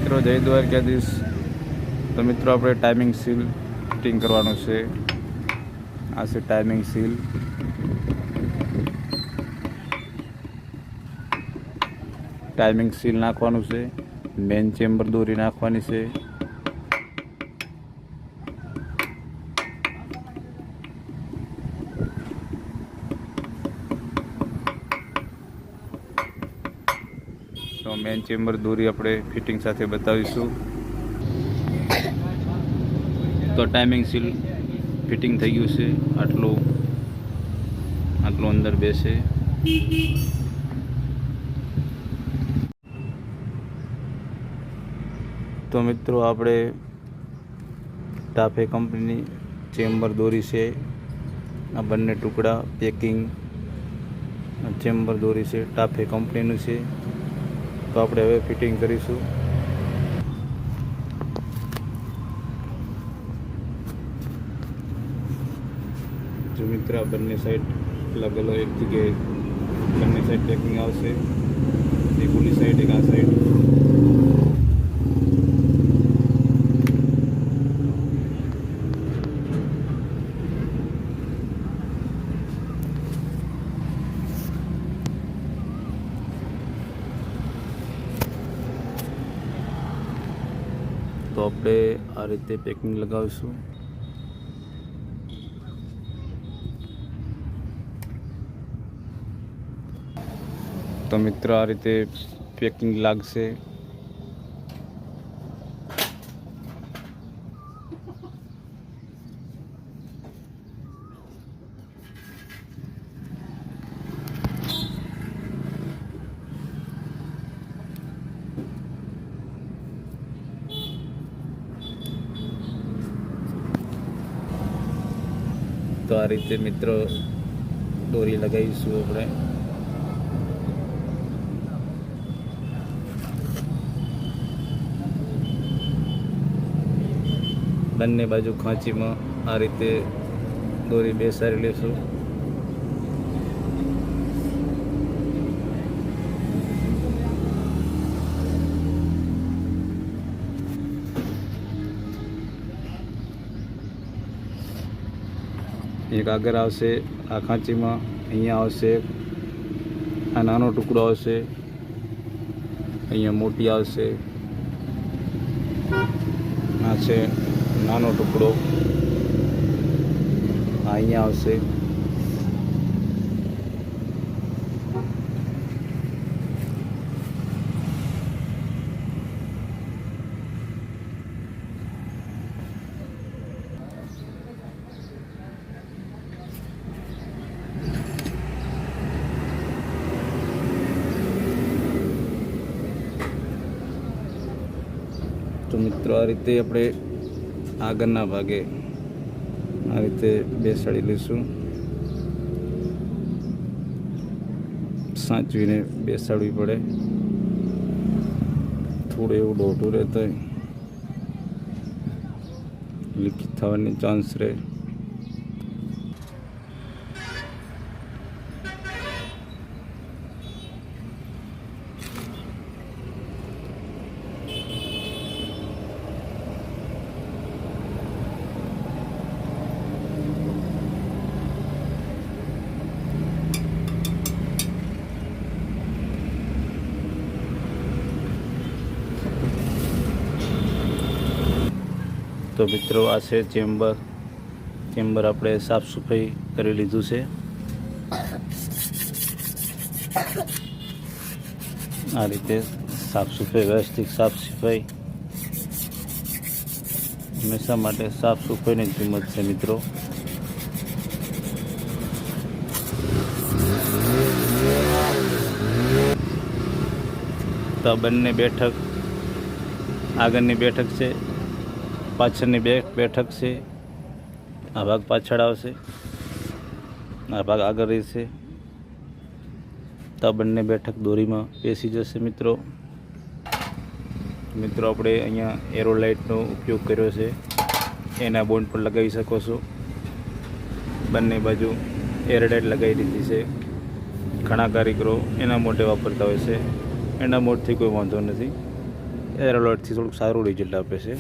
મિત્રો જય દ્વારકાધીશ। તો મિત્રો આપણે ટાઈમિંગ સીલ ફિટિંગ કરવાનું છે। આ છે ટાઈમિંગ સીલ। ટાઈમિંગ સીલ નાખવાનું છે, મેન ચેમ્બર દોરી નાખવાની છે। તો મેન ચેમ્બર દોરી આપણે ફિટિંગ સાથે બતાવીશું। તો ટાઈમિંગ સીલ ફિટિંગ થઈ ગયું છે। આટલું અંદર બેસે। તો મિત્રો આપણે ટાફે કંપનીની ચેમ્બર દોરી છે। આ બંને ટુકડા પેકિંગ ચેમ્બર દોરી છે, ટાફે કંપનીનું છે। તો આપણે હવે ફિટિંગ કરીશું। જો મિત્ર આ બંને સાઈડ અલગ એક જગ્યાએ બંને સાઈડ પેકિંગ આવશે। એક ઓલી સાઈડ એક આ સાઈડ। તો આપણે આ રીતે પેકિંગ લગાવીશું। તો મિત્રો આ રીતે પેકિંગ લાગશે। તો આ રીતે મિત્રો દોરી લગાવીશું આપણે। બંને બાજુ ખાંચીમાં આ રીતે દોરી બેસાડી લેશું। એક આગળ આવશે આ ખાંચીમાં, અહીંયા આવશે આ નાનો ટુકડો આવશે, અહીંયા મોટી આવશે, આ છે નાનો ટુકડો, અહીંયા આવશે। તો મિત્રો આ રીતે આપણે આગળના ભાગે આ રીતે બેસાડી લઈશું। સાચવીને બેસાડવી પડે, થોડું એવું ડોઢું રહે તો લીક થવાની ચાન્સ રહે। તો મિત્રો આ છે ચેમ્બર આપણે સાફ સફાઈ કરી લીધું છે। આ રીતે સાફ સફાઈ વ્યવસ્થિત સાફ સફાઈ હંમેશા માટે સાફ સફાઈની કિંમત છે મિત્રો। તો બંને બેઠક, આગળની બેઠક છે, પાછળની બેઠક છે। આ ભાગ પાછળ આવશે, આ ભાગ આગળ રહેશે। તો બંને બેઠક દોરીમાં બેસી જશે મિત્રો। આપણે અહીંયા એરોલાઇટનો ઉપયોગ કર્યો છે, એના બોન્ડ પર લગાવી શકો છો। બંને બાજુ એરડાઇટ લગાવી દીધી છે। ઘણા કારીગરો એના મોઢે વાપરતા હોય છે, એના મોઢથી કોઈ વાંધો નથી। એરોલોટથી થોડુંક સારું રિઝલ્ટ આપે છે.